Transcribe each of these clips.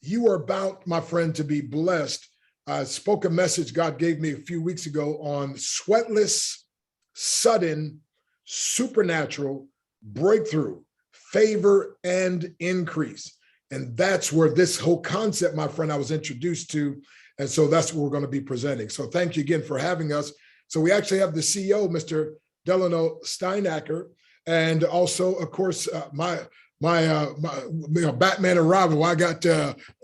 you are about, my friend, to be blessed. I spoke a message God gave me a few weeks ago on sweatless, sudden, supernatural breakthrough, favor, and increase. And that's where this whole concept, my friend, I was introduced to. And so that's what we're going to be presenting. So thank you again for having us. So we actually have the CEO, Mr. Delano Steinacker, and also, of course, my Batman and Robin. Well, I got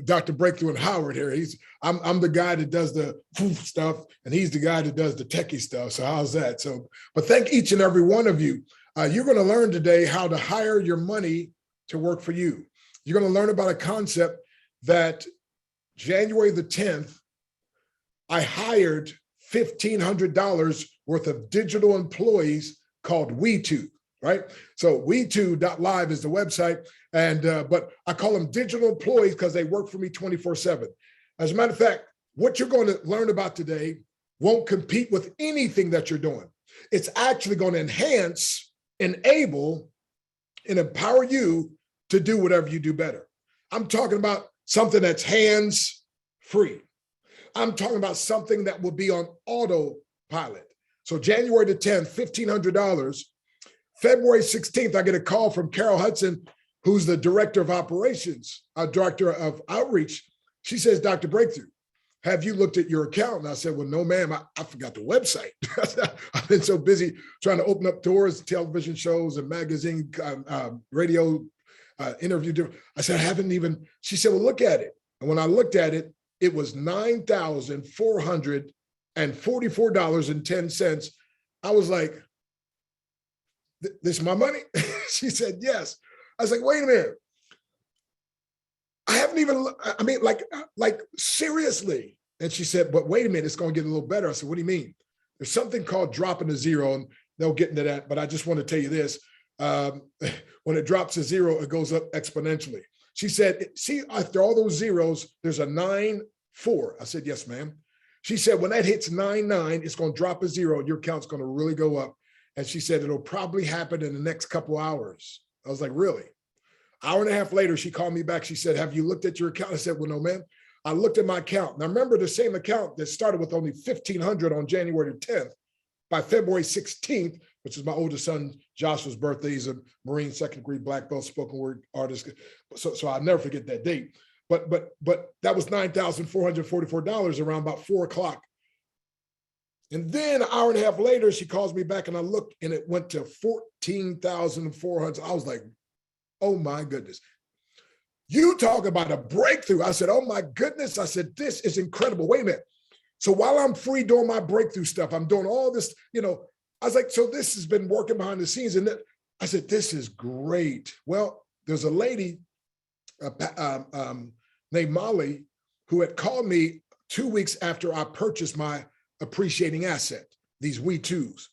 Dr. Breakthrough and Howard here. I'm the guy that does the stuff, and he's the guy that does the techie stuff. So how's that? So, but thank each and every one of you. You're going to learn today how to hire your money to work for you. You're going to learn about a concept that January the 10th, I hired $1,500 worth of digital employees called WeeTwo, right? So WeeTwo.live is the website, and but I call them digital employees because they work for me 24/7. As a matter of fact, what you're going to learn about today won't compete with anything that you're doing. It's actually going to enhance, enable, and empower you to do whatever you do better. I'm talking about something that's hands-free. I'm talking about something that will be on autopilot. So January the 10th, $1,500. February 16th, I get a call from Carol Hudson, who's the director of operations, director of outreach. She says, Dr. Breakthrough, have you looked at your account? And I said, well, no, ma'am, I forgot the website. I've been so busy trying to open up doors, television shows and magazine, radio, interview. I said, I haven't even, she said, well, look at it. And when I looked at it, it was $9,444.10. I was like, this is my money? She said, yes. I was like, wait a minute. I haven't even, I mean, like seriously. And she said, but wait a minute, it's going to get a little better. I said, what do you mean? There's something called dropping to zero, and they'll get into that. But I just want to tell you this. When it drops to zero, it goes up exponentially. She said, see, after all those zeros, there's a 9-4. I said, yes, ma'am. She said, when that hits 9-9, it's going to drop a zero and your account's going to really go up. And she said, it'll probably happen in the next couple hours. I was like, really? Hour and a half later, she called me back. She said, have you looked at your account? I said, well, no, ma'am. I looked at my account. Now, remember the same account that started with only $1,500 on January 10th. By February 16th, which is my oldest son, Joshua's birthday, he's a Marine second-degree black belt spoken word artist. So I'll never forget that date. But that was $9,444 around about 4 o'clock. And then an hour and a half later, she calls me back and I looked and it went to 14,400. I was like, oh my goodness. You talk about a breakthrough. I said, oh my goodness. I said, this is incredible. Wait a minute. So while I'm free doing my breakthrough stuff, I'm doing all this, I was like, so this has been working behind the scenes. And I said, this is great. Well, there's a lady named Molly who had called me 2 weeks after I purchased my appreciating asset, these WeeTwos.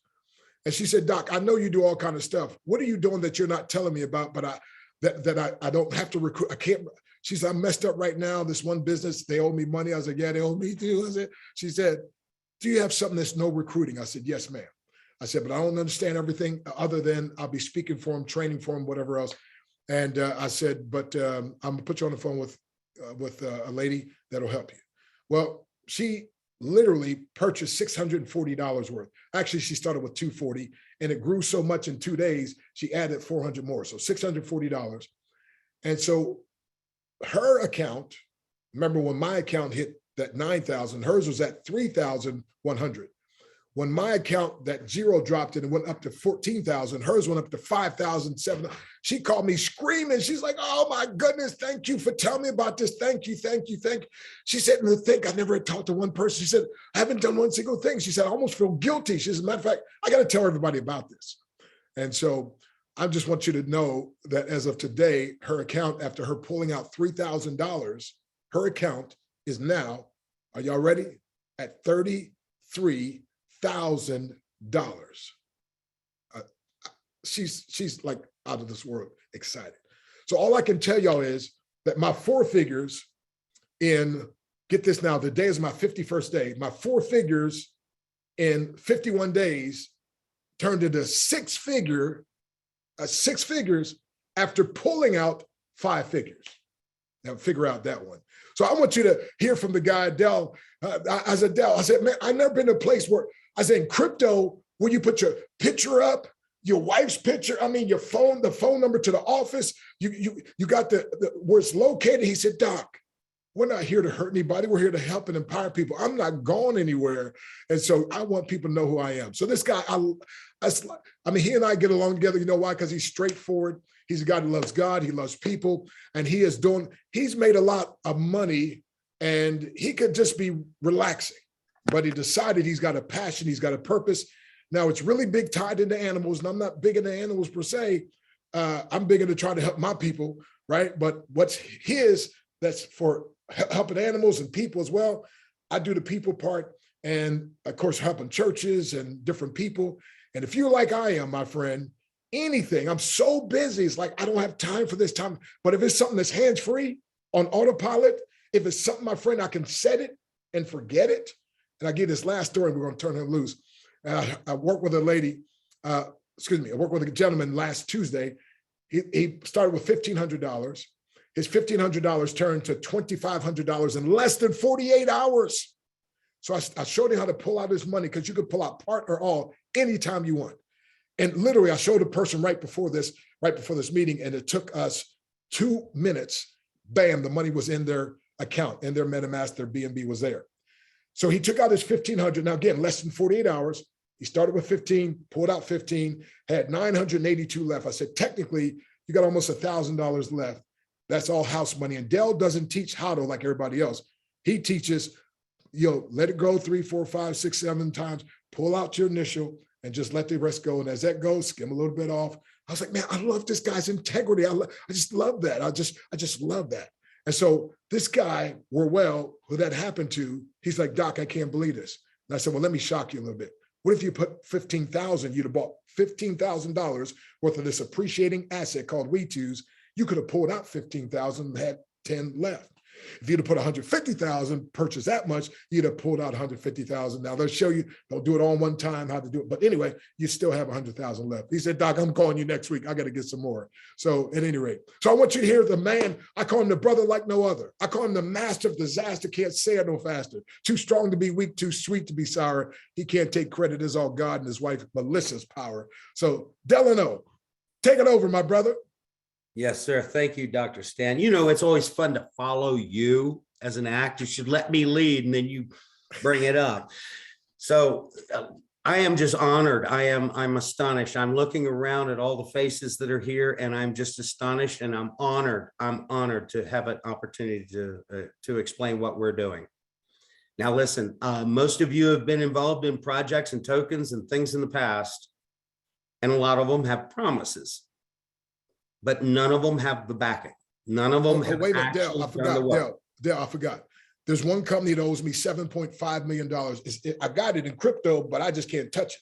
And she said, Doc, I know you do all kind of stuff. What are you doing that you're not telling me about, but I don't have to recruit, I can't. She said, I'm messed up right now. This one business, they owe me money. I was like, yeah, they owe me too. She said, do you have something that's no recruiting? I said, yes, ma'am. I said, but I don't understand everything other than I'll be speaking for them, training for them, whatever else. And I said, but I'm gonna put you on the phone with a lady that'll help you. Well, she literally purchased $640 worth. Actually, she started with $240 and it grew so much in 2 days, she added 400 more. So $640. And so her account, remember when my account hit that 9,000, hers was at 3,100. When my account, that zero dropped and it went up to 14,000, hers went up to 5,700. She called me screaming. She's like, oh my goodness, thank you for telling me about this. Thank you, thank you, thank you. She said, and think I never had talked to one person. She said, I haven't done one single thing. She said, I almost feel guilty. She said, as a matter of fact, I got to tell everybody about this. And so I just want you to know that as of today, her account, after her pulling out $3,000, her account is now, are y'all ready? At $33,000. She's like out of this world excited. So all I can tell y'all is that my 4 figures in, get this now, the day is my 51st day. My 4 figures in 51 days turned into 6 figures after pulling out 5 figures. Now figure out that one. So I want you to hear from the guy, Dell. I said, Dell, I said, man, I've never been to a place where, I said, in crypto, where you put your picture up, your wife's picture, I mean, your phone, the phone number to the office, you got the where it's located. He said, Doc, we're not here to hurt anybody. We're here to help and empower people. I'm not going anywhere. And so I want people to know who I am. So this guy, I mean, he and I get along together. You know why? Because he's straightforward. He's a guy that loves God. He loves people. And he's made a lot of money, and he could just be relaxing. But he decided he's got a passion. He's got a purpose. Now, it's really big tied into animals. And I'm not big into animals per se. I'm big into trying to help my people, right? But what's his, that's for helping animals and people as well. I do the people part, and of course, helping churches and different people. And if you're like I am, my friend, anything, I'm so busy, it's like, I don't have time for this time. But if it's something that's hands-free on autopilot, if it's something, my friend, I can set it and forget it. And I give this last story, we're going to turn him loose. I worked with a lady, I worked with a gentleman last Tuesday. He started with $1,500. His $1,500 turned to $2,500 in less than 48 hours. So I showed him how to pull out his money, because you could pull out part or all anytime you want. And literally, I showed a person right before this meeting, and it took us 2 minutes. Bam, the money was in their account, in their MetaMask, their BNB was there. So he took out his $1,500. Now, again, less than 48 hours. He started with 15, pulled out 15, had 982 left. I said, technically, you got almost $1,000 left. That's all house money. And Dell doesn't teach HODL like everybody else. He teaches, let it go 3, 4, 5, 6, 7 times, pull out your initial, and just let the rest go. And as that goes, skim a little bit off. I was like, man, I love this guy's integrity. I just love that. I just love that. And so this guy, who that happened to, he's like, Doc, I can't believe this. And I said, well, let me shock you a little bit. What if you put $15,000, you'd have bought $15,000 worth of this appreciating asset called WeeTwo's. You could have pulled out 15,000 and had 10 left. If you'd have put 150,000, purchased that much, you'd have pulled out 150,000. Now they'll show you, they'll do it all one time, how to do it. But anyway, you still have 100,000 left. He said, Doc, I'm calling you next week. I got to get some more. So at any rate, so I want you to hear the man. I call him the brother like no other. I call him the master of disaster. Can't say it no faster. Too strong to be weak, too sweet to be sour. He can't take credit. It's all God and his wife Melissa's power. So Delano, take it over, my brother. Yes, sir. Thank you, Dr. Stan. It's always fun to follow you as an actor. You should let me lead and then you bring it up. So I am just honored. I'm astonished. I'm looking around at all the faces that are here, and I'm just astonished, and I'm honored. I'm honored to have an opportunity to explain what we're doing. Now, listen, most of you have been involved in projects and tokens and things in the past, and a lot of them have promises. But none of them have the backing. None of them have. Wait a minute, Dale, I forgot. There's one company that owes me $7.5 million. I got it in crypto, but I just can't touch it.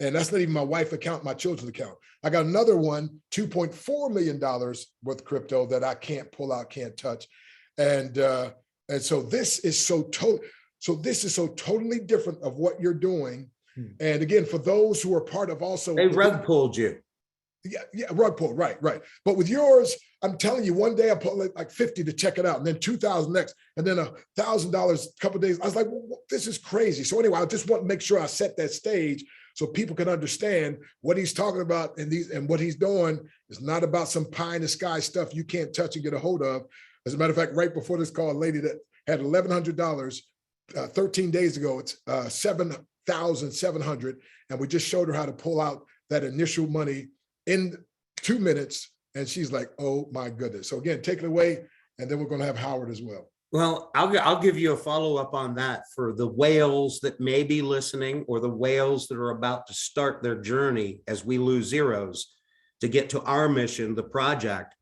And that's not even my wife's account, my children's account. I got another one, $2.4 million worth crypto that I can't pull out, can't touch. And so this is so totally different of what you're doing. And again, for those who are part of also. They rug pulled you. Yeah, rug pull, right. But with yours, I'm telling you, one day I put like 50 to check it out, and then 2,000 next, and then $1,000 a couple of days. I was like, well, this is crazy. So anyway, I just want to make sure I set that stage so people can understand what he's talking about, and what he's doing is not about some pie in the sky stuff you can't touch and get a hold of. As a matter of fact, right before this call, a lady that had $1,100 13 days ago, it's $7,700, and we just showed her how to pull out that initial money in 2 minutes, and she's like, oh my goodness. So again, take it away, and then we're going to have Howard as well. Well, I'll give you a follow-up on that for the whales that may be listening, or the whales that are about to start their journey as we lose zeros to get to our mission, the project.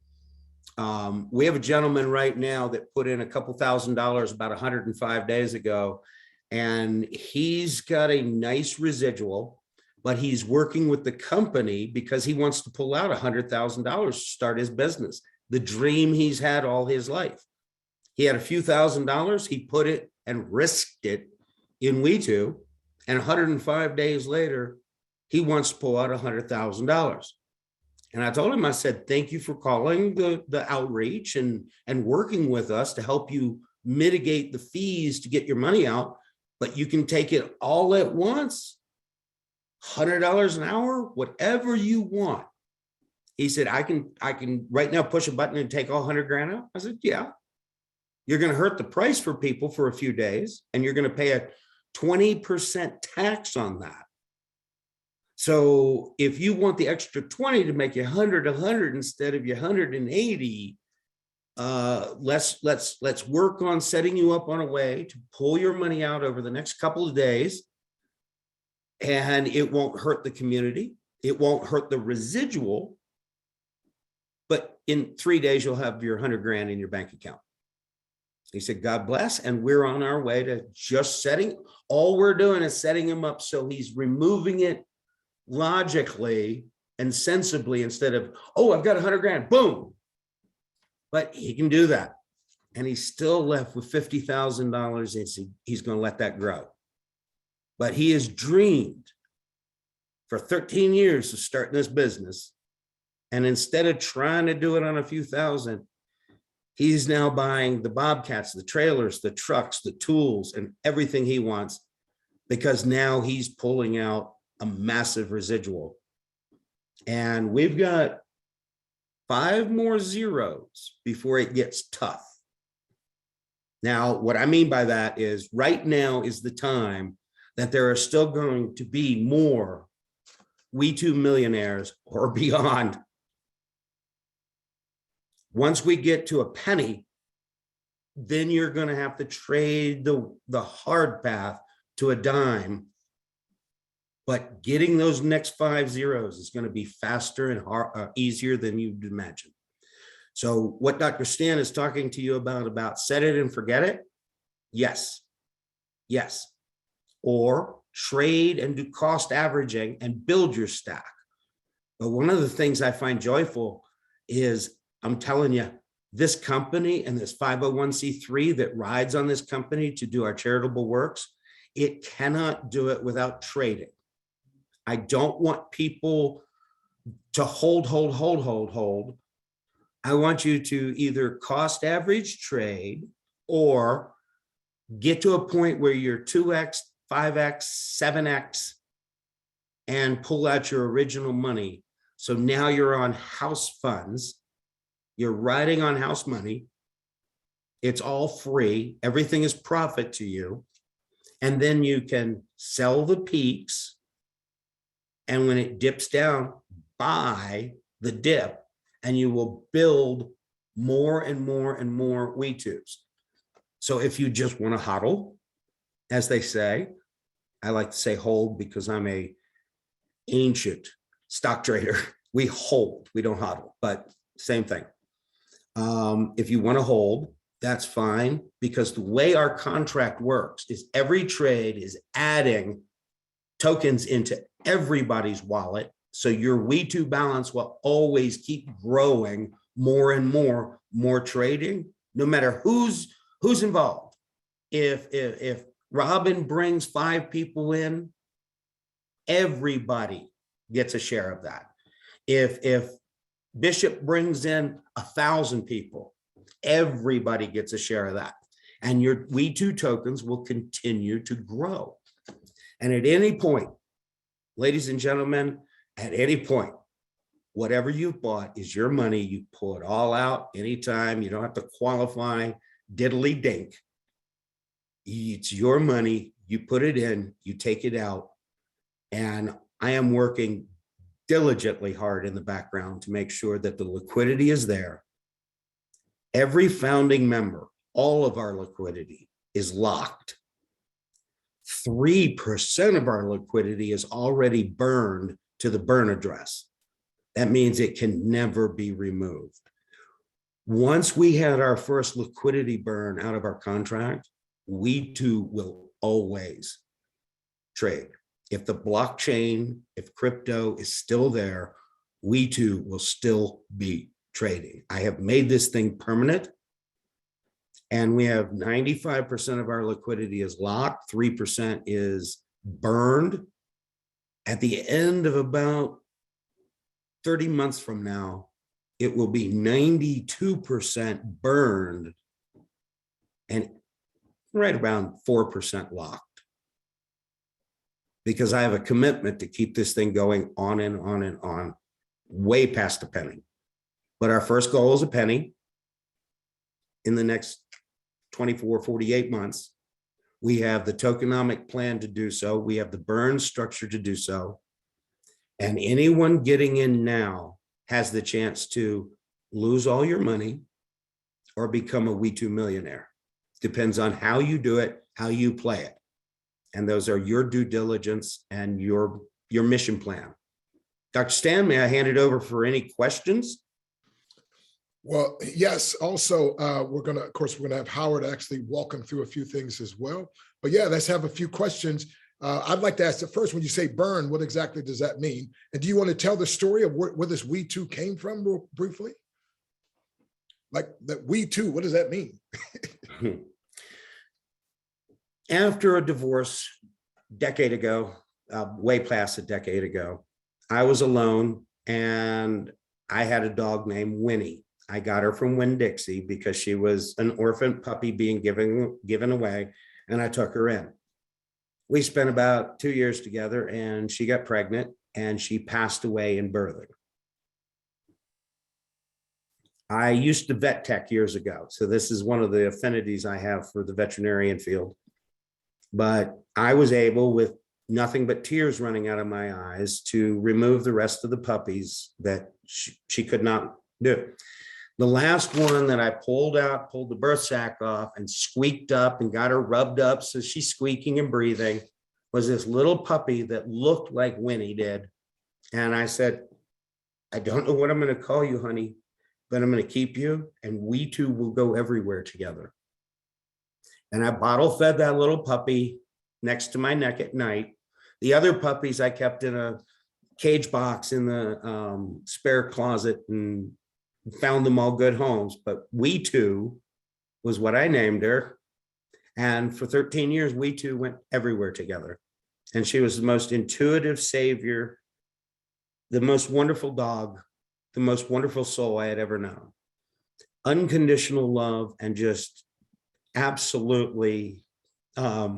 We have a gentleman right now that put in a couple $1,000s about 105 days ago, and he's got a nice residual, but he's working with the company because he wants to pull out $100,000 to start his business, the dream he's had all his life. He had a few $1,000s, he put it and risked it in WeeTwo, and 105 days later, he wants to pull out $100,000. And I told him, I said, thank you for calling the outreach and working with us to help you mitigate the fees to get your money out, but you can take it all at once, $100 an hour, whatever you want. He said, I can right now push a button and take all 100 grand out. I said, yeah. You're going to hurt the price for people for a few days, and you're going to pay a 20% tax on that. So if you want the extra 20 to make you 100 instead of your 180, let's work on setting you up on a way to pull your money out over the next couple of days, and it won't hurt the community. It won't hurt the residual, but in 3 days, you'll have your 100 grand in your bank account. He said, God bless. And we're on our way to just all we're doing is setting him up so he's removing it logically and sensibly instead of, oh, I've got 100 grand, boom. But he can do that. And he's still left with $50,000. And he's going to let that grow. But he has dreamed for 13 years of starting this business. And instead of trying to do it on a few thousand, he's now buying the Bobcats, the trailers, the trucks, the tools, and everything he wants, because now he's pulling out a massive residual. And we've got 5 more zeros before it gets tough. Now, what I mean by that is right now is the time that there are still going to be more WeeTwo millionaires or beyond. Once we get to a penny, then you're going to have to trade the hard path to a dime. But getting those next 5 zeros is going to be faster and easier than you'd imagine. So what Dr. Stan is talking to you about set it and forget it. Yes. Yes. Or trade and do cost averaging and build your stack. But one of the things I find joyful is, I'm telling you, this company and this 501c3 that rides on this company to do our charitable works, it cannot do it without trading. I don't want people to hold. I want you to either cost average trade or get to a point where you're 2x, 5x, 7x, and pull out your original money. So now you're on house funds. You're riding on house money. It's all free. Everything is profit to you. And then you can sell the peaks. And when it dips down, buy the dip, and you will build more and more and more WeeTwos. So if you just want to hodl, as they say, I like to say hold because I'm a ancient stock trader. We hold, we don't hodl, but same thing. If you want to hold, that's fine, because the way our contract works is every trade is adding tokens into everybody's wallet. So your WeeTwo balance will always keep growing more and more trading, no matter who's involved. If Robin brings 5 people in, everybody gets a share of that. If Bishop brings in 1,000 people, everybody gets a share of that. And your WeeTwo tokens will continue to grow. And at any point, ladies and gentlemen, at any point, whatever you've bought is your money. You pull it all out anytime. You don't have to qualify, diddly dink. It's your money. You put it in, you take it out. And I am working diligently hard in the background to make sure that the liquidity is there. Every founding member, all of our liquidity is locked. 3% of our liquidity is already burned to the burn address. That means it can never be removed. Once we had our first liquidity burn out of our contract, WeeTwo will always trade. If the blockchain, if crypto is still there, WeeTwo will still be trading. I have made this thing permanent, and we have 95% of our liquidity is locked, 3% is burned. At the end of about 30 months from now, it will be 92% burned and right around 4% locked. Because I have a commitment to keep this thing going on and on and on, way past a penny. But our first goal is a penny. In the next 24, 48 months, we have the tokenomic plan to do so. We have the burn structure to do so. And anyone getting in now has the chance to lose all your money or become a WeeTwo millionaire. Depends on how you do it, how you play it. And those are your due diligence and your mission plan. Dr. Stan, may I hand it over for any questions? Well, yes. Also, we're going to have Howard actually walk him through a few things as well. But yeah, let's have a few questions. I'd like to ask the first, when you say burn, what exactly does that mean? And do you want to tell the story of where this WeeTwo came from real briefly? Like that WeeTwo, what does that mean? After a divorce decade ago, way past a decade ago, I was alone and I had a dog named Winnie. I got her from Winn-Dixie because she was an orphan puppy being given away, and I took her in. We spent about 2 years together and she got pregnant and she passed away in birthing. I used to vet tech years ago, so this is one of the affinities I have for the veterinarian field. But I was able, with nothing but tears running out of my eyes, to remove the rest of the puppies that she could not do. The last one that I pulled the birth sac off and squeaked up and got her rubbed up so she's squeaking and breathing, was this little puppy that looked like Winnie did. And I said, I don't know what I'm going to call you, honey, but I'm going to keep you, and we two will go everywhere together. And I bottle fed that little puppy next to my neck at night. The other puppies I kept in a cage box in the spare closet and found them all good homes. But WeeTwo was what I named her. And for 13 years, WeeTwo went everywhere together. And she was the most intuitive savior, the most wonderful dog, the most wonderful soul I had ever known. Unconditional love and just absolutely, people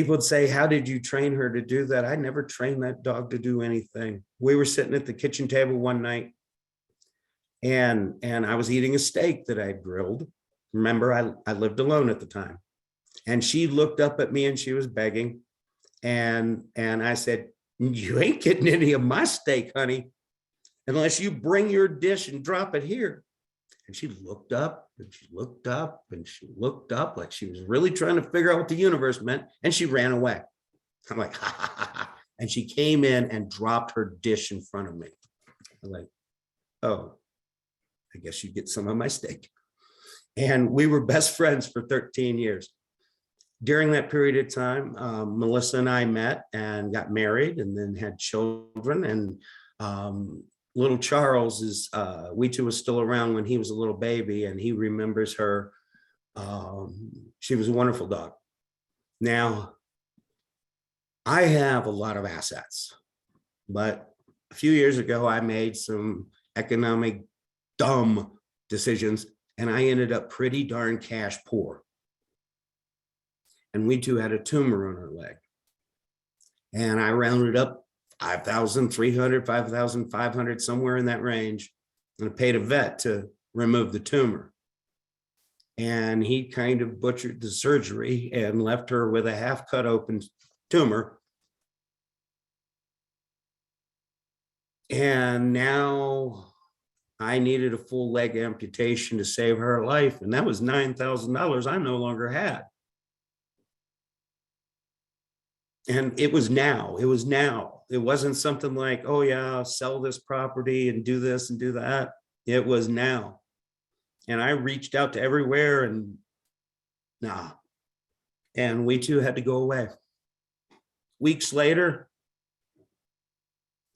would say, how did you train her to do that? I never trained that dog to do anything. We were sitting at the kitchen table one night and I was eating a steak that I grilled. Remember, I lived alone at the time. And she looked up at me and she was begging. And I said, you ain't getting any of my steak, honey, unless you bring your dish and drop it here. And she looked up and she looked up and she looked up like she was really trying to figure out what the universe meant. And she ran away. I'm like, ha, ha, ha, ha. And she came in and dropped her dish in front of me. I'm like, oh, I guess you get some of my steak. And we were best friends for 13 years. During that period of time, Melissa and I met and got married and then had children. And little Charles is, WeeTwo was still around when he was a little baby, and he remembers her. She was a wonderful dog. Now, I have a lot of assets, but a few years ago, I made some economic dumb decisions, and I ended up pretty darn cash poor. And WeeTwo had a tumor on her leg. And I rounded up 5,300, 5,500, somewhere in that range. And I paid a vet to remove the tumor. And he kind of butchered the surgery and left her with a half cut open tumor. And now I needed a full leg amputation to save her life. And that was $9,000 I no longer had. And it was now. It wasn't something like, oh yeah, I'll sell this property and do this and do that. It was now. And I reached out to everywhere and nah. And WeeTwo had to go away. Weeks later,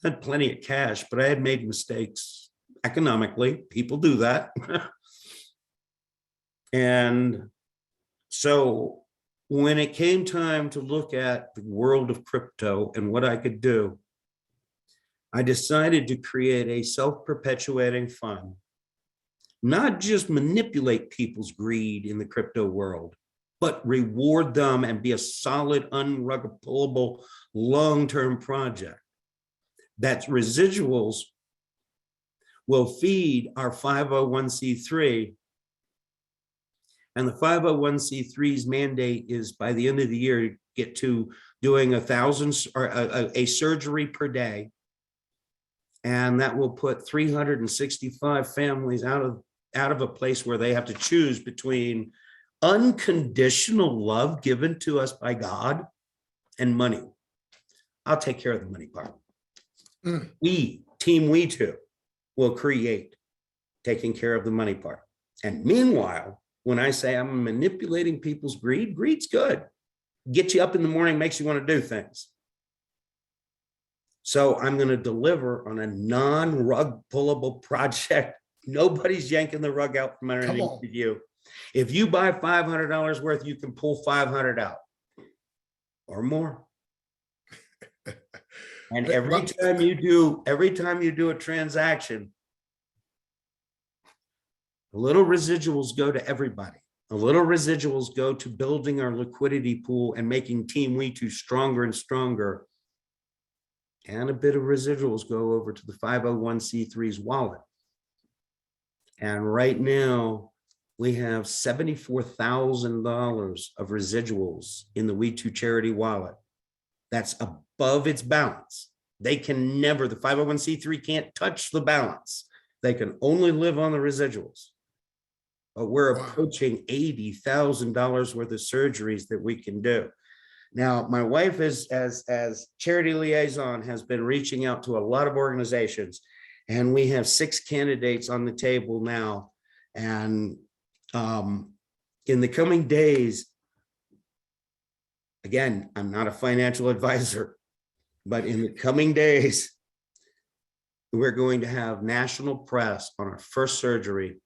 I had plenty of cash, but I had made mistakes economically. People do that. And so when it came time to look at the world of crypto and what I could do, I decided to create a self-perpetuating fund not just manipulate people's greed in the crypto world, but reward them and be a solid, unruggable, long-term project. That residuals will feed our 501c3. And the 501c3's mandate is by the end of the year to get to doing 1,000 or a surgery per day. And that will put 365 families out of a place where they have to choose between unconditional love given to us by God and money. I'll take care of the money part. Team WeeTwo will create taking care of the money part. And meanwhile, when I say I'm manipulating people's greed, greed's good. Gets you up in the morning, makes you want to do things. So I'm going to deliver on a non-rug pullable project. Nobody's yanking the rug out from underneath you. If you buy $500 worth, you can pull 500 out or more. And every time you do a transaction, a little residuals go to everybody. A little residuals go to building our liquidity pool and making Team WeeTwo stronger and stronger. And a bit of residuals go over to the 501c3's wallet. And right now, we have $74,000 of residuals in the WeeTwo charity wallet. That's above its balance. They can never, the 501c3 can't touch the balance. They can only live on the residuals. But we're approaching $80,000 worth of surgeries that we can do. Now, my wife is, as charity liaison, has been reaching out to a lot of organizations, and we have 6 candidates on the table now. And in the coming days, again, I'm not a financial advisor, but in the coming days, we're going to have national press on our first surgery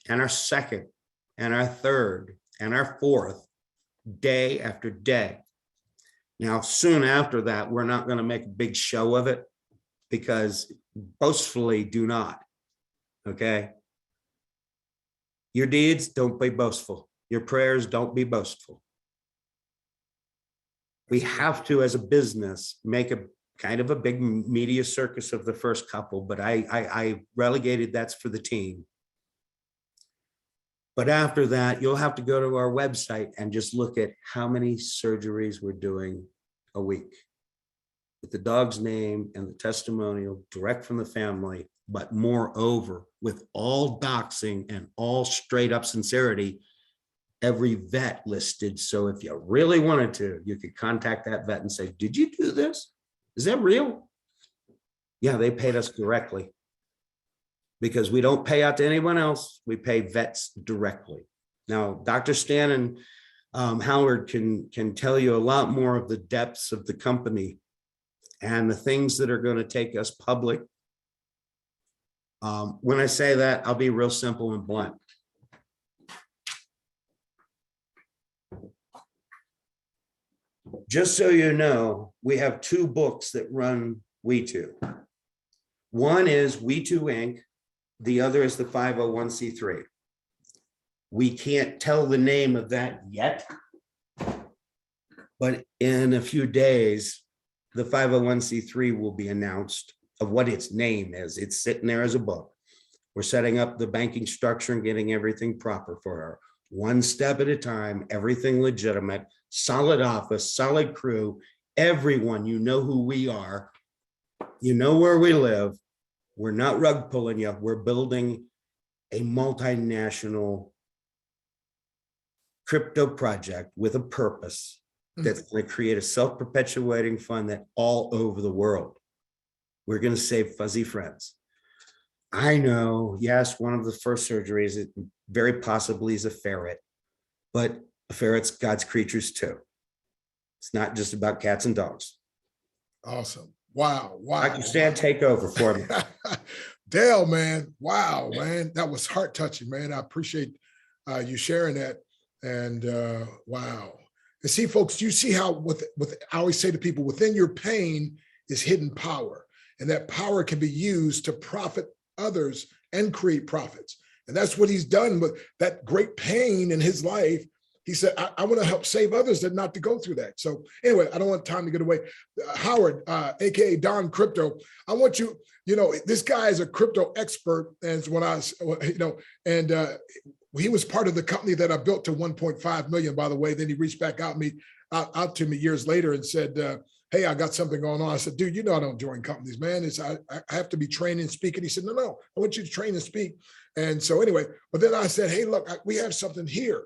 and our second and our third and our fourth, day after day. Now, soon after that, we're not going to make a big show of it, because boastfully do not, okay? Your deeds, don't be boastful. Your prayers, don't be boastful. We have to, as a business, make a kind of a big media circus of the first couple, but I relegated that's for the team. But after that, you'll have to go to our website and just look at how many surgeries we're doing a week, with the dog's name and the testimonial direct from the family, but moreover, with all doxing and all straight up sincerity, every vet listed. So if you really wanted to, you could contact that vet and say, did you do this? Is that real? Yeah, they paid us directly, because we don't pay out to anyone else. We pay vets directly. Now, Dr. Stan and Howard can tell you a lot more of the depths of the company and the things that are going to take us public. When I say that, I'll be real simple and blunt. Just so you know, we have 2 books that run WeeTwo. One is WeeTwo Inc. The other is the 501c3. We can't tell the name of that yet, but in a few days, the 501c3 will be announced of what its name is. It's sitting there as a book. We're setting up the banking structure and getting everything proper for her. One step at a time, everything legitimate, solid office, solid crew, everyone, you know who we are, you know where we live. We're not rug pulling you. We're building a multinational crypto project with a purpose that's going to create a self-perpetuating fund that all over the world. We're going to save fuzzy friends. I know, yes, one of the first surgeries, it very possibly is a ferret, but a ferret's God's creatures too. It's not just about cats and dogs. Awesome. Wow. Wow. Dr. Stan, take over for me. Dale, man. Wow, man. That was heart touching, man. I appreciate you sharing that. And wow. And see, folks, you see how I always say to people, within your pain is hidden power. And that power can be used to profit others and create profits. And that's what he's done with that great pain in his life. He said, I want to help save others that not to go through that. So anyway, I don't want time to get away. Howard, AKA Don Crypto, I want you, this guy is a crypto expert. And when he was part of the company that I built to 1.5 million, by the way. Then he reached back out to me years later and said, hey, I got something going on. I said, dude, I don't join companies, man. I have to be trained and speak. And he said, no, I want you to train and speak. And so anyway, but then I said, hey, look, we have something here.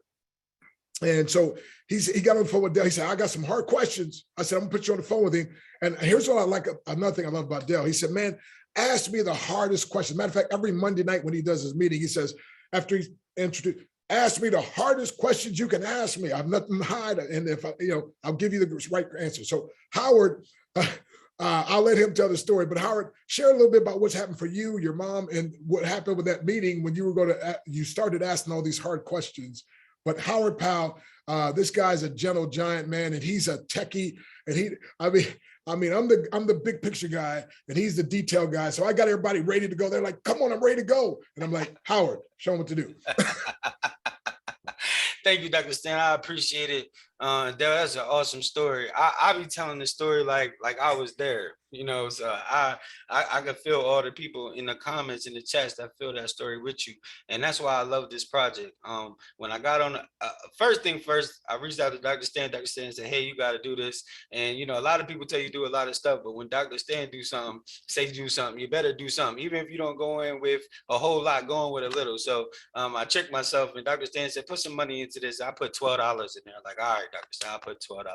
And so he got on the phone with Dell. He said, I got some hard questions. I said, I'm gonna put you on the phone with him. And here's what I like, another thing I love about Dell. He said, man, ask me the hardest question. Matter of fact, every Monday night when he does his meeting, he says, after he's introduced, ask me the hardest questions you can ask me. I've nothing to hide. And if I'll give you the right answer. So Howard, I'll let him tell the story, but Howard, share a little bit about what's happened for you, your mom, and what happened with that meeting when you started asking all these hard questions. But Howard Powell, this guy's a gentle giant, man, and he's a techie. And I'm the big picture guy, and he's the detail guy. So I got everybody ready to go. They're like, "Come on, I'm ready to go." And I'm like, "Howard, show them what to do." Thank you, Dr. Stan. I appreciate it. That's an awesome story. I be telling the story like I was there, so I can feel all the people in the comments, in the chats that feel that story with you. And that's why I love this project. When I got on, first thing first, I reached out to Dr. Stan. Dr. Stan said, hey, you got to do this. And, a lot of people tell you do a lot of stuff, but when Dr. Stan do something, you better do something. Even if you don't go in with a whole lot, go in with a little. So I checked myself, and Dr. Stan said, put some money into this. I put $12 in there. Like, all right, Dr. Stan, I put $12.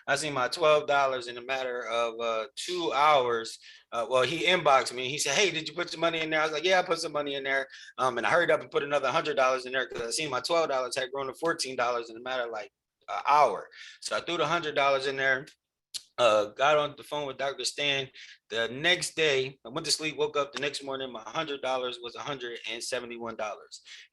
I seen my $12 in a matter of 2 hours. Well, he inboxed me. He said, hey, did you put some money in there? I was like, yeah, I put some money in there. And I hurried up and put another $100 in there because I seen my $12 had grown to $14 in a matter of like an hour. So I threw the $100 in there. Got on the phone with Dr. Stan. The next day, I went to sleep, woke up the next morning, my $100 was $171.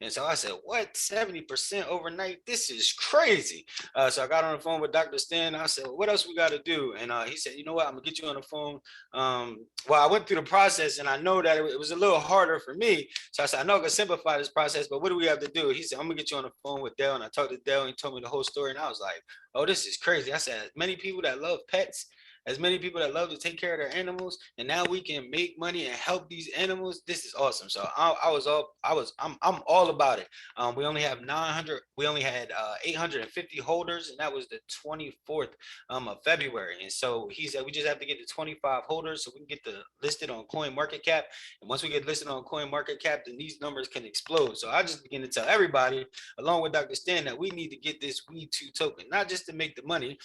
And so I said, what, 70% overnight? This is crazy. So I got on the phone with Dr. Stan. I said, well, what else we got to do? And he said, you know what, I'm gonna get you on the phone. Well, I went through the process, and I know that it was a little harder for me. So I said, I know I can simplify this process, but what do we have to do? He said, I'm gonna get you on the phone with Dell. And I talked to Dell, and he told me the whole story. And I was like, oh, this is crazy. I said, many people that love pets, as many people that love to take care of their animals, and now we can make money and help these animals. This is awesome. So I'm all about it. We only have 900. We only had 850 holders, and that was the 24th of February. And so he said we just have to get to 25 holders so we can get listed on CoinMarketCap. And once we get listed on CoinMarketCap, then these numbers can explode. So I just begin to tell everybody, along with Dr. Stan, that we need to get this WeeTwo token, not just to make the money,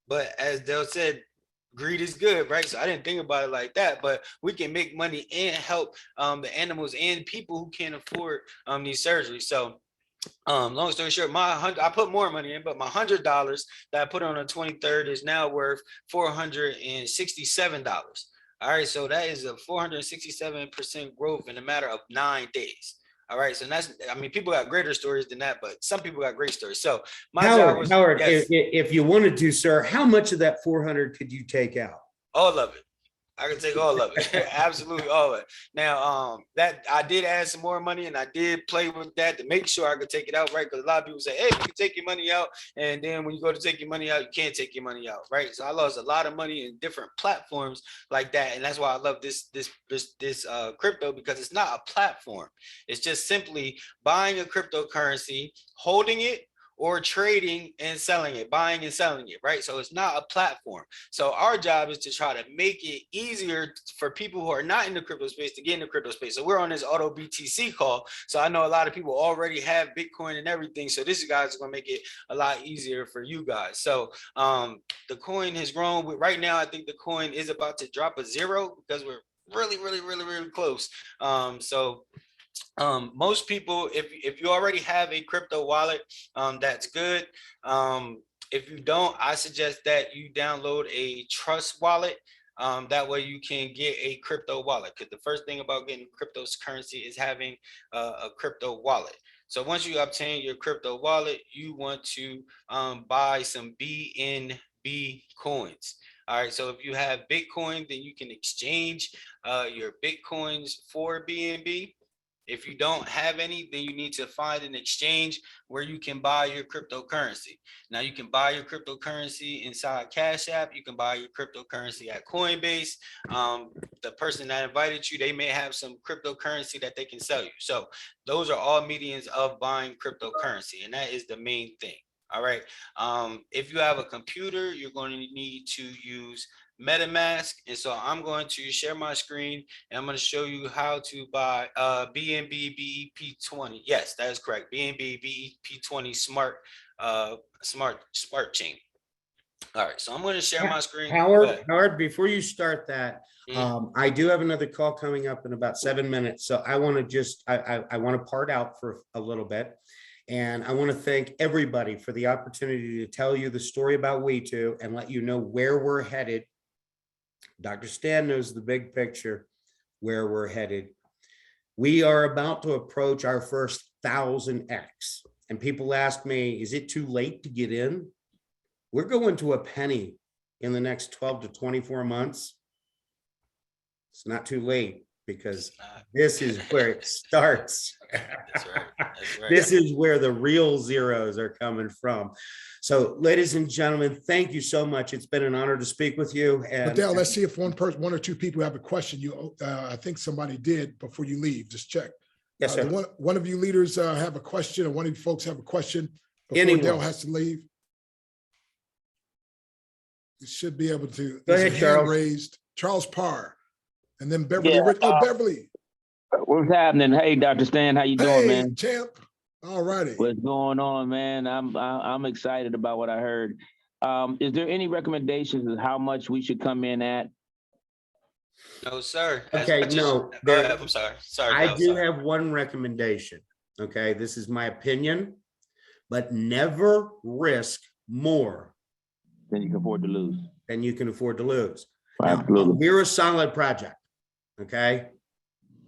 but as Dale said, greed is good, right? So I didn't think about it like that, but we can make money and help the animals and people who can't afford these surgeries. So long story short, I put more money in, but my $100 that I put on the 23rd is now worth $467. All right, so that is a 467% growth in a matter of 9 days. All right, so people got greater stories than that, but some people got great stories. So my job was, Howard, yes, if you wanted to, sir, how much of that 400 could you take out? all of it. I can take all of it. Absolutely all of it. Now, that I did add some more money, and I did play with that to make sure I could take it out, right? Because a lot of people say, hey, you can take your money out, and then when you go to take your money out, you can't take your money out, right? So I lost a lot of money in different platforms like that, and that's why I love this crypto, because it's not a platform. It's just simply buying a cryptocurrency, holding it, or trading and selling it, buying and selling it, right? So it's not a platform. So our job is to try to make it easier for people who are not in the crypto space to get in the crypto space. So we're on this auto BTC call. So I know a lot of people already have Bitcoin and everything. So this guys is gonna make it a lot easier for you guys. So the coin has grown. Right now, I think the coin is about to drop a zero because we're really, really, really, really close. Most people, if you already have a crypto wallet, that's good. If you don't, I suggest that you download a trust wallet. That way you can get a crypto wallet, because the first thing about getting cryptocurrency is having a crypto wallet. So once you obtain your crypto wallet, you want to buy some BNB coins. All right, so if you have Bitcoin, then you can exchange your Bitcoins for BNB. If you don't have any, then you need to find an exchange where you can buy your cryptocurrency. Now you can buy your cryptocurrency inside Cash App. You can buy your cryptocurrency at Coinbase. The person that invited you, they may have some cryptocurrency that they can sell you. So those are all mediums of buying cryptocurrency, and that is the main thing. All right. If you have a computer, you're going to need to use MetaMask. And so I'm going to share my screen and I'm going to show you how to buy BNB BEP20. Yes, that is correct. BNB BEP20 smart chain. All right, so I'm going to share my screen. Howard, before you start that, Mhm. I do have another call coming up in about 7 minutes. So I want to just, I want to part out for a little bit. And I want to thank everybody for the opportunity to tell you the story about WeeTwo and let you know where we're headed. Dr. Stan knows the big picture, where we're headed. We are about to approach our first 1,000x. And people ask me, is it too late to get in? We're going to a penny in the next 12 to 24 months. It's not too late because this is where it starts. That's right. That's right. This is where the real zeros are coming from. So, ladies and gentlemen, thank you so much. It's been an honor to speak with you. And Dale, let's see if one or two people have a question. I think somebody did before you leave. Just check. Yes, sir. One of you leaders have a question, or one of you folks have a question before Anyone. Dale has to leave. You should be able to. Go ahead, Charles. Raised. Charles Parr, and then Beverly. Yeah, Beverly. What's happening? Hey, Dr. Stan, how you doing, man? Champ. All righty. What's going on, man? I'm excited about what I heard. Is there any recommendations of how much we should come in at? No, sir. Okay, no. Go ahead. I'm sorry. I do have one recommendation. Okay, this is my opinion, but never risk more Then you can afford to lose. than you can afford to lose. Now, Absolutely. we're a solid project. Okay.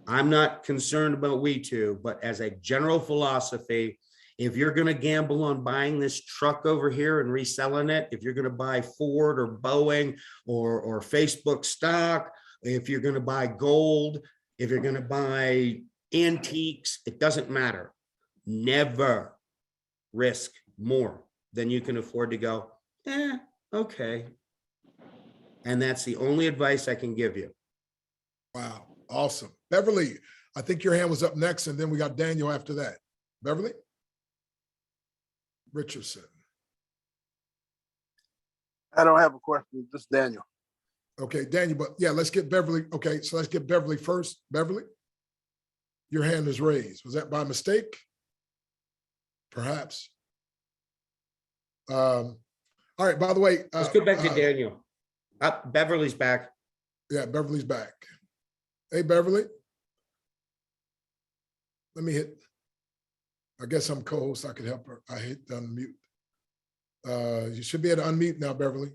I'm not concerned about WeeTwo, but as a general philosophy, if you're going to gamble on buying this truck over here and reselling it, if you're going to buy Ford or Boeing or Facebook stock, if you're going to buy gold, if you're going to buy antiques, it doesn't matter. Never risk more than you can afford to go, okay. And that's the only advice I can give you. Wow. Awesome. Beverly, I think your hand was up next, and then we got Daniel after that. Beverly? Richardson. I don't have a question. Just Daniel. Okay, Daniel, but yeah, let's get Beverly. Okay, so let's get Beverly first. Beverly, your hand is raised. Was that by mistake? Perhaps. All right, by the way. Let's go back to Daniel. Beverly's back. Yeah, Beverly's back. Hey, Beverly. Let me hit. I guess I'm co-host. I could help her. I hit unmute. You should be able to unmute now, Beverly.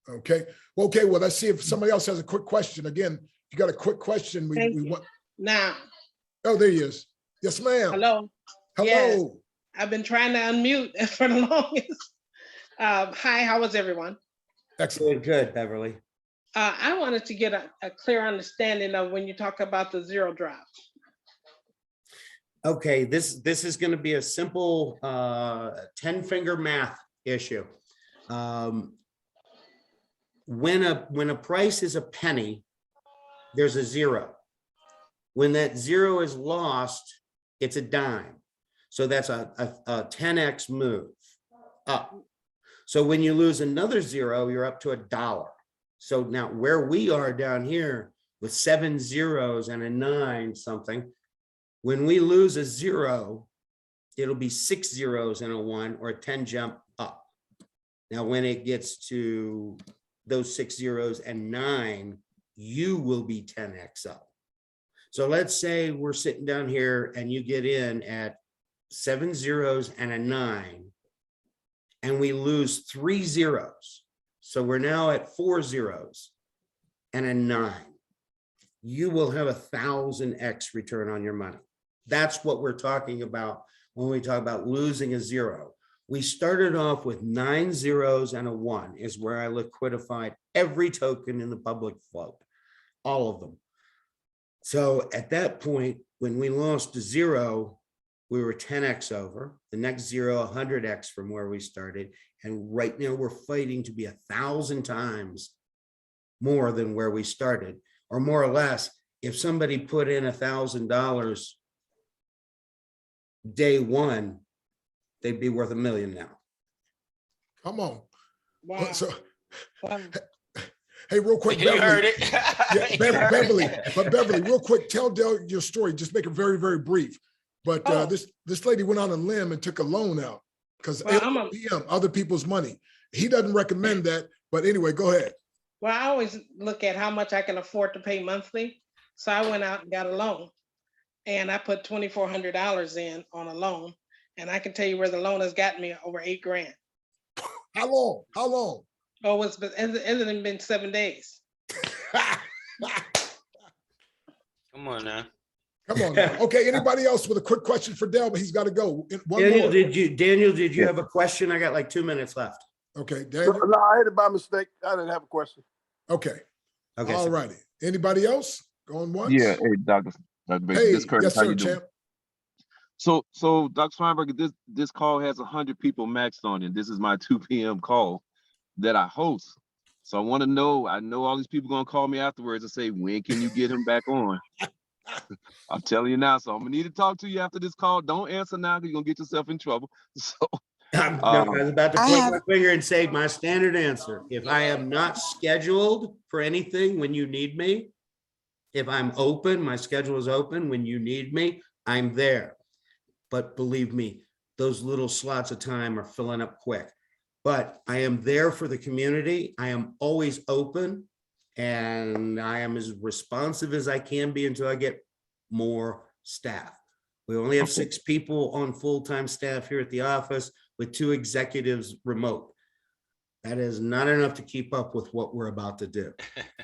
Okay. Well, okay. Well, let's see if somebody else has a quick question. Again, if you got a quick question, we want. Now. Oh, there he is. Yes, ma'am. Hello. Hello. Yes. I've been trying to unmute for the longest. Hi, how was everyone? Excellent. Good, Beverly. I wanted to get a clear understanding of when you talk about the zero drop. Okay, this is going to be a simple 10-finger math issue. When a price is a penny, there's a zero. When that zero is lost, it's a dime. So that's a 10x move up. So when you lose another zero, you're up to $1. So now where we are down here with 7 zeros and a 9 something, when we lose a zero, it'll be 6 zeros and a 1 or a 10 jump up. Now, when it gets to those 6 zeros and 9, you will be 10x up. So let's say we're sitting down here and you get in at 7 zeros and a 9, and we lose 3 zeros. So we're now at 4 zeros and a 9. You will have 1,000x return on your money. That's what we're talking about when we talk about losing a zero. We started off with 9 zeros and a 1 is where I liquidified every token in the public float, all of them. So at that point, when we lost to zero, we were 10x over. The next zero, 100x from where we started. And right now we're fighting to be 1,000 times more than where we started, or more or less. If somebody put in $1,000 day one, they'd be worth $1 million now. Come on. Wow. So, Wow. hey, real quick, You heard Beverly. it. Yeah, You heard Beverly, it. but Beverly, real quick, tell Dale your story. Just make it very, very brief. But Oh. this lady went on a limb and took a loan out because Well, other people's money. He doesn't recommend that. But anyway, go ahead. Well, I always look at how much I can afford to pay monthly. So I went out and got a loan, and I put $2,400 in on a loan. And I can tell you where the loan has gotten me over $8 grand. How long? How long? Oh, it hasn't been 7 days. Come on now. Come on now. Okay, anybody else with a quick question for Dale? But he's got to go. One Daniel, more. Daniel, did you have a question? I got like 2 minutes left. Okay, No, Daniel. I hit it by mistake. I didn't have a question. Okay. Okay. All righty. Anybody else? Going once? Yeah, hey, Dr. Baker, Hey, this Curtis, yes, how sir, you doing? champ. So Dr. Schweinberger, this call has 100 people maxed on it. This is my 2 p.m. call that I host. So I want to know, I know all these people gonna call me afterwards and say, when can you get him back on? I'm telling you now, so I'm gonna need to talk to you after this call. Don't answer now because you're gonna get yourself in trouble. So I was about to point my finger and say my standard answer. If I am not scheduled for anything when you need me, if I'm open, my schedule is open, when you need me, I'm there. But believe me, those little slots of time are filling up quick. But I am there for the community. I am always open, and I am as responsive as I can be until I get more staff. We only have 6 people on full-time staff here at the office with 2 executives remote. That is not enough to keep up with what we're about to do.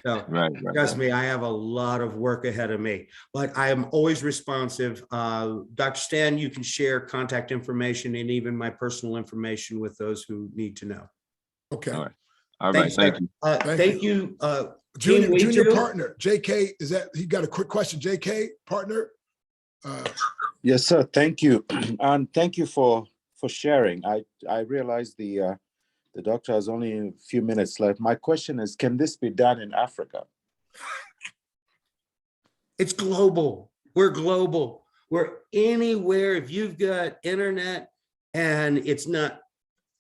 So right. trust me, I have a lot of work ahead of me, but I am always responsive. Dr. Stan, you can share contact information and even my personal information with those who need to know. Okay. All right. Thank you. Thank you. Junior WeeTwo. partner, JK, is that, he got a quick question, JK, partner? Yes, sir. Thank you. And thank you for sharing. I realize the doctor has only a few minutes left. My question is, can this be done in Africa? It's global. We're global. We're anywhere. If you've got internet and it's not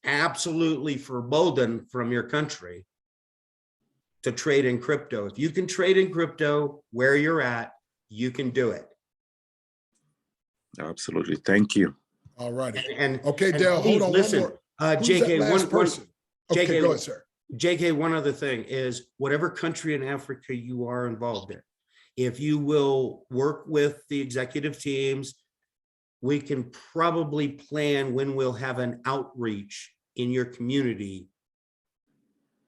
absolutely verboten from your country to trade in crypto. If you can trade in crypto where you're at, you can do it. Absolutely. Thank you. All righty. And Okay, and Dale, please hold on listen, one more. Who's that JK, last person? Okay, JK, go ahead, sir. JK, one other thing is whatever country in Africa you are involved in, if you will work with the executive teams, we can probably plan when we'll have an outreach in your community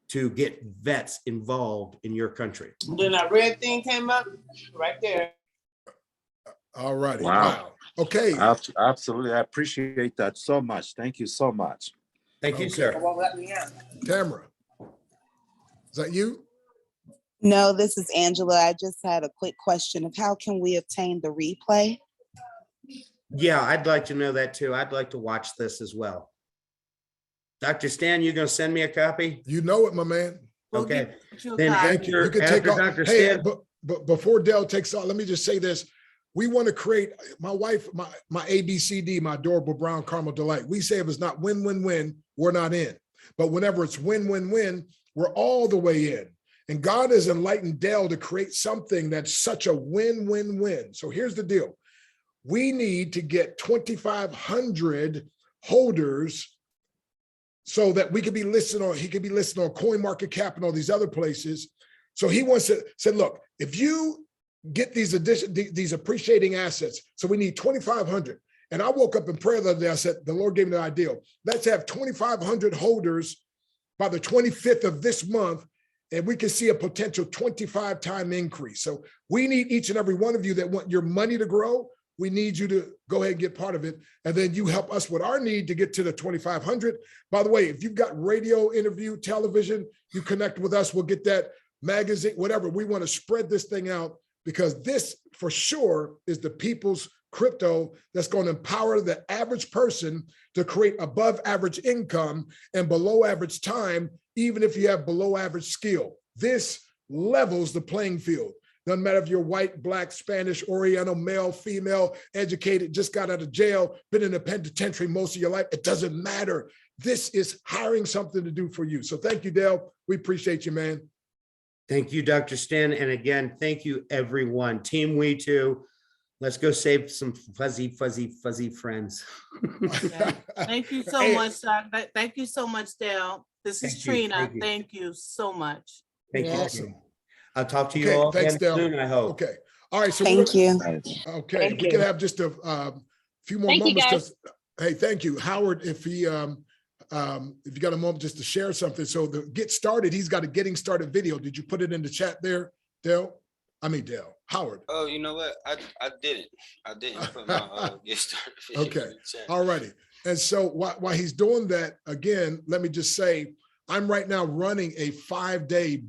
to get vets involved in your country. Then that red thing came up right there. All righty. Wow. Wow. Okay. Absolutely. I appreciate that so much. Thank you so much. Thank you, Okay. sir. Won't let me in. Tamara, is that you? No, this is Angela. I just had a quick question of how can we obtain the replay? Yeah, I'd like to know that too. I'd like to watch this as well. Dr. Stan, you gonna send me a copy? You know it, my man. We'll Okay. get you a Then copy. Thank you. You can after take off. Dr. Hey, Stan, but before Dell takes off, let me just say this. We want to create, my wife, my ABCD, my adorable brown caramel delight. We say if it's not win, win, win, we're not in. But whenever it's win, win, win, we're all the way in. And God has enlightened Dell to create something that's such a win, win, win. So here's the deal. We need to get 2,500 holders so that we could be listed on, he could be listed on CoinMarketCap and all these other places. So he wants to say, look, if you get these appreciating assets, so we need 2,500. And I woke up in prayer the other day, I said, the Lord gave me the idea. Let's have 2,500 holders by the 25th of this month, and we can see a potential 25-time increase. So we need each and every one of you that want your money to grow. We need you to go ahead and get part of it. And then you help us with our need to get to the 2,500. By the way, if you've got radio, interview, television, you connect with us, we'll get that magazine, whatever. We want to spread this thing out. because this for sure is the people's crypto that's going to empower the average person to create above average income and below average time, even if you have below average skill. This levels the playing field. Doesn't matter if you're white, black, Spanish, Oriental, male, female, educated, just got out of jail, been in the penitentiary most of your life. It doesn't matter. This is hiring something to do for you. So thank you, Dale. We appreciate you, man. Thank you, Dr. Stan. And again, thank you, everyone. Team WeeTwo. Let's go save some fuzzy friends. Thank you so Hey, much, Doc. Thank you so much, Dale. This is Thank you, Trina. thank you. Thank you so much. Thank you. Awesome. I'll talk to you Okay, all thanks, again Dale. soon, I hope. Okay. All right. So Thank you. Okay, Thank if we you. could have just a few more Thank you, moments. guys. Hey, thank you, Howard. If you got a moment just to share something. So the get started, he's got a getting started video. Did you put it in the chat there, Dale? Howard. Oh, you know what? I didn't put my get started video Okay. in the chat. All righty. And so while he's doing that, again, let me just say, I'm right now running a 5-day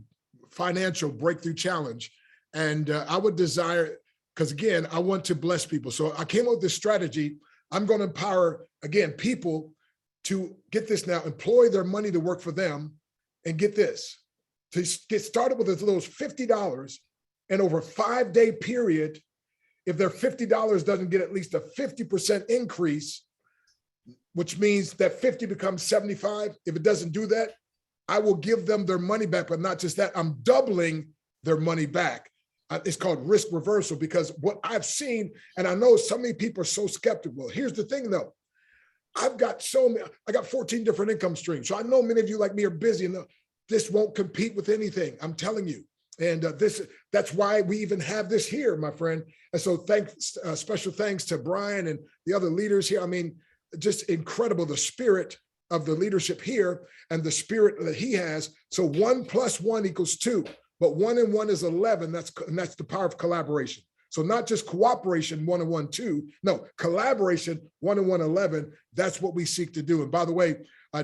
financial breakthrough challenge. And I would desire, because again, I want to bless people. So I came up with this strategy. I'm going to empower, again, people to get this now, employ their money to work for them, and get this, to get started with as little as $50, and over a 5-day period, if their $50 doesn't get at least a 50% increase, which means that 50 becomes 75. If it doesn't do that, I will give them their money back, but not just that, I'm doubling their money back. It's called risk reversal, because what I've seen, and I know so many people are so skeptical. Here's the thing though, I got 14 different income streams. So I know many of you like me are busy, and this won't compete with anything, I'm telling you. And that's why we even have this here, my friend. And so special thanks to Brian and the other leaders here. I mean, just incredible, the spirit of the leadership here and the spirit that he has. So 1 + 1 = 2, but 1 and 1 is 11. That's the power of collaboration. So not just cooperation, 1 and 1, 2. No, collaboration, 1 and 1, 11. That's what we seek to do. And by the way,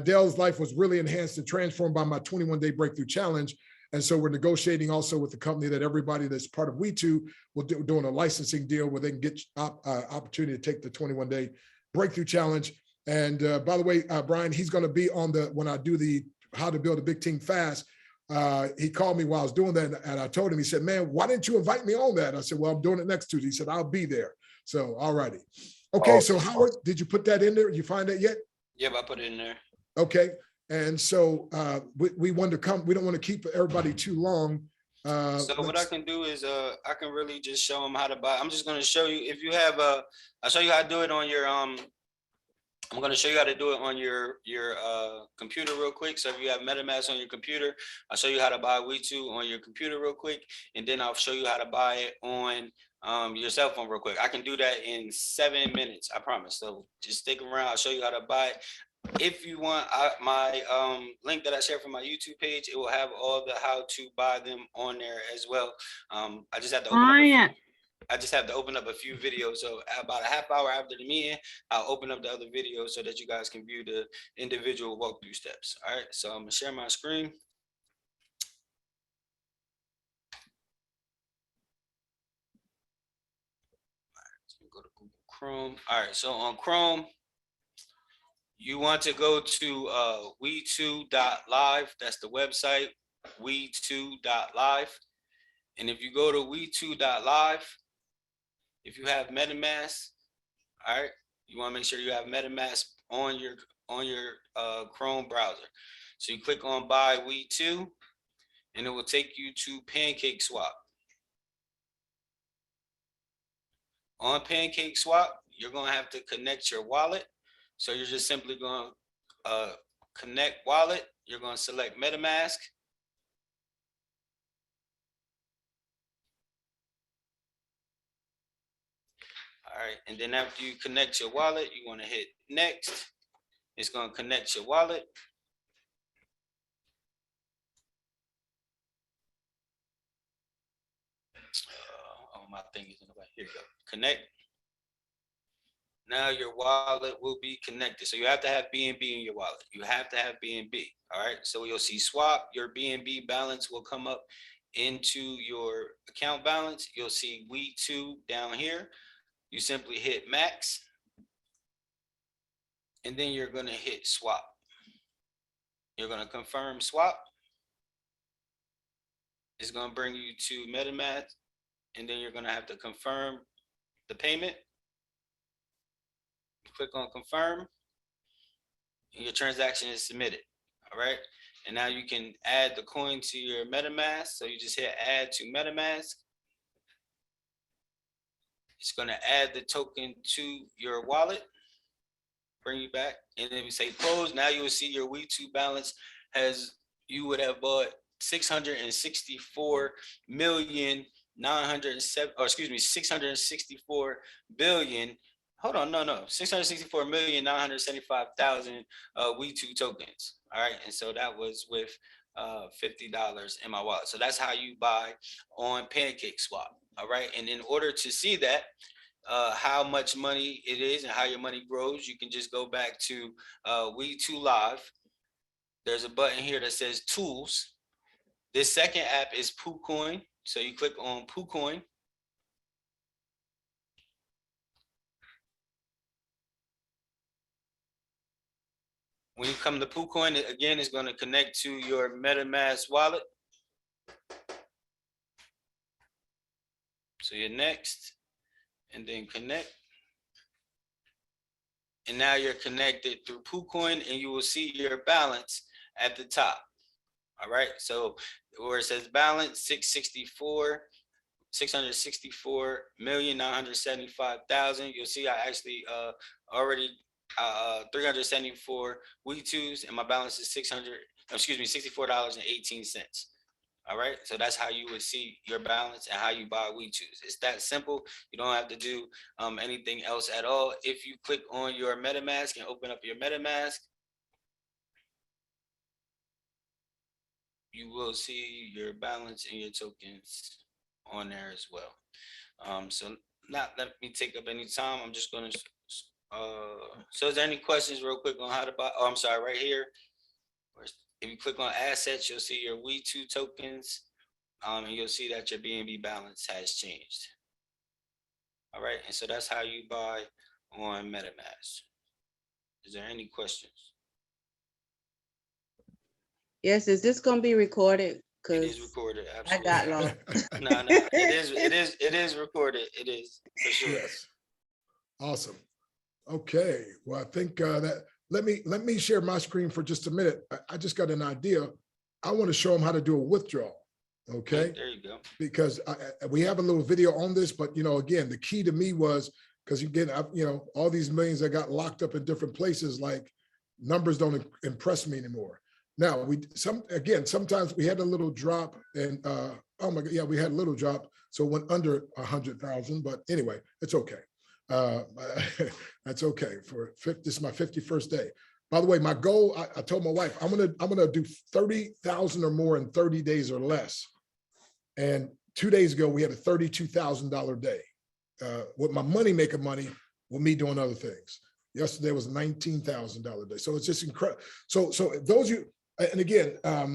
Dale's life was really enhanced and transformed by my 21-day breakthrough challenge. And so we're negotiating also with the company that everybody that's part of WeeTwo will doing a licensing deal where they can get opportunity to take the 21-day breakthrough challenge. And by the way, Brian, he's going to be on when I do the how to build a big team fast. He called me while I was doing that, and I told him, he said, man, why didn't you invite me on that? I said, well, I'm doing it next Tuesday. He said, I'll be there. So, all righty. Okay, so Howard, did you put that in there? Did you find that yet? Yep, I put it in there. Okay, and so we wanted to come, we don't want to keep everybody too long. So what I can do is I can really just show them how to buy. I'm just going to show you, if you have I'll show you how to do it on your I'm going to show you how to do it on your computer real quick. So if you have MetaMask on your computer, I'll show you how to buy WeeTwo on your computer real quick, and then I'll show you how to buy it on your cell phone real quick. I can do that in 7 minutes, I promise. So just stick around. I'll show you how to buy it. If you want my link that I share from my YouTube page, it will have all the how to buy them on there as well. I just have to open up a few videos. So about a half hour after the meeting, I'll open up the other videos so that you guys can view the individual walkthrough steps. All right, so I'm gonna share my screen. All right, so go to Google Chrome. All right, so on Chrome, you want to go to WeeTwo.live. That's the website, WeeTwo.live. And if you go to WeeTwo.live, if you have MetaMask, all right, you want to make sure you have MetaMask on your Chrome browser. So you click on Buy WeeTwo, and it will take you to PancakeSwap. On PancakeSwap, you're going to have to connect your wallet. So you're just simply going to connect wallet. You're going to select MetaMask. All right, and then after you connect your wallet, you want to hit next. It's going to connect your wallet. Oh, my thing is in the way. Here you go. Connect. Now your wallet will be connected. So you have to have BNB in your wallet. You have to have BNB. All right. So you'll see swap. Your BNB balance will come up into your account balance, you'll see WeeTwo down here. You simply hit max, and then you're going to hit swap. You're going to confirm swap. It's going to bring you to MetaMask, and then you're going to have to confirm the payment. Click on confirm, and your transaction is submitted. All right. And now you can add the coin to your MetaMask. So you just hit add to MetaMask. It's going to add the token to your wallet, bring you back, and then we say close. Now you will see your WeeTwo balance has, you would have bought 664 billion. Hold on, no, 664,975,000 WeeTwo tokens. All right, and so that was with $50 in my wallet. So that's how you buy on PancakeSwap. All right, and in order to see that, how much money it is and how your money grows, you can just go back to WeeTwo Live. There's a button here that says Tools. This second app is PooCoin. So you click on PooCoin. When you come to PooCoin, again, it's going to connect to your MetaMask wallet. So you're next, and then connect. And now you're connected through PooCoin, and you will see your balance at the top. All right, so where it says balance 664,975,000. You'll see I actually already 374 WeeTwo's, and my balance is $64.18. All right, so that's how you would see your balance and how you buy WeeTwo's. It's that simple. You don't have to do anything else at all. If you click on your MetaMask and open up your MetaMask, you will see your balance and your tokens on there as well. So not let me take up any time. I'm just going to, so is there any questions real quick on how to buy? Oh, I'm sorry, right here. If you click on assets, you'll see your WeeTwo tokens, and you'll see that your BNB balance has changed. All right, and so that's how you buy on MetaMask. Is there any questions? Yes, is this gonna be recorded? It is recorded. Absolutely. I got lost. No, it is recorded. It is for sure. Yes. Awesome. Okay. Well, I think that let me share my screen for just a minute. I just got an idea. I want to show them how to do a withdrawal. Okay. There you go. Because we have a little video on this, but again, the key to me was because again, all these millions that got locked up in different places, like numbers don't impress me anymore. Now sometimes we had a little drop, and oh my God, yeah, we had a little drop, so it went under 100,000. But anyway, it's okay. That's okay. This is my 51st day. By the way, my goal, I told my wife, I'm gonna do 30,000 or more in 30 days or less. And 2 days ago, we had a $32,000 day. With my money making money, with me doing other things. Yesterday was a $19,000 day. So it's just incredible. So those you, and again, I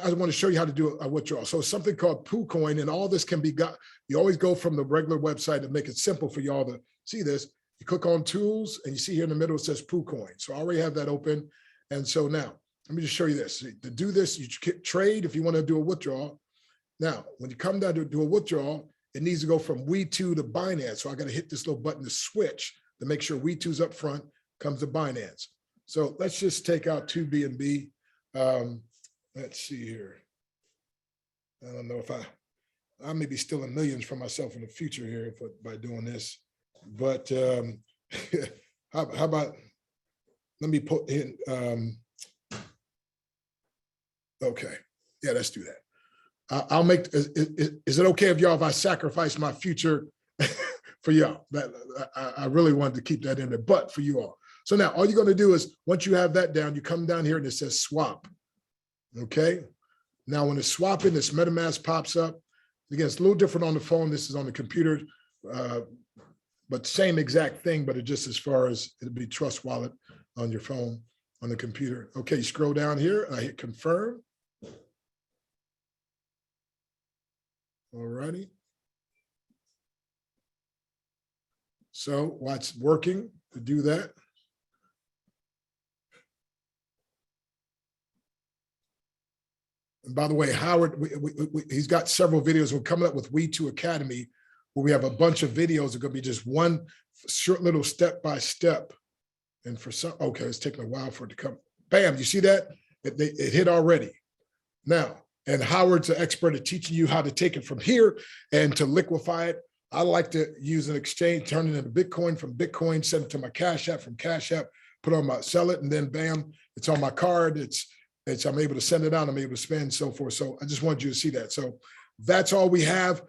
want to show you how to do a withdrawal. So it's something called PooCoin, and all this can be got. You always go from the regular website to make it simple for y'all to see this. You click on tools, and you see here in the middle, it says PooCoin. So I already have that open. And so now, let me just show you this. To do this, you trade if you want to do a withdrawal. Now, when you come down to do a withdrawal, it needs to go from WeeTwo to Binance. So I got to hit this little button to switch to make sure WeeTwo's up front, comes to Binance. So let's just take out 2 BNB. Let's see here. I don't know if I may be stealing millions from myself in the future here by doing this, but how about, let me put in, okay, yeah, let's do that. I'll make, is it okay if I sacrifice my future for y'all? That I really wanted to keep that in there, but for you all. So now all you're going to do is, once you have that down, you come down here and it says swap. Okay. Now when it's swapping, this MetaMask pops up. Again, it's a little different on the phone. This is on the computer, but same exact thing, but it just as far as it'll be Trust Wallet on your phone, on the computer. Okay, you scroll down here, I hit confirm. All righty. So while it's working to do that. And by the way, Howard, he's got several videos. We're coming up with WeeTwo Academy, where we have a bunch of videos. It's going to be just one short little step-by-step. And for some, okay, it's taking a while for it to come. Bam, you see that? It hit already. Now, and Howard's an expert at teaching you how to take it from here and to liquefy it. I like to use an exchange, turn it into Bitcoin, from Bitcoin, send it to my Cash App, from Cash App, put on my, sell it, and then bam, it's on my card. I'm able to send it out, I'm able to spend, so forth. So I just wanted you to see that. So that's all we have.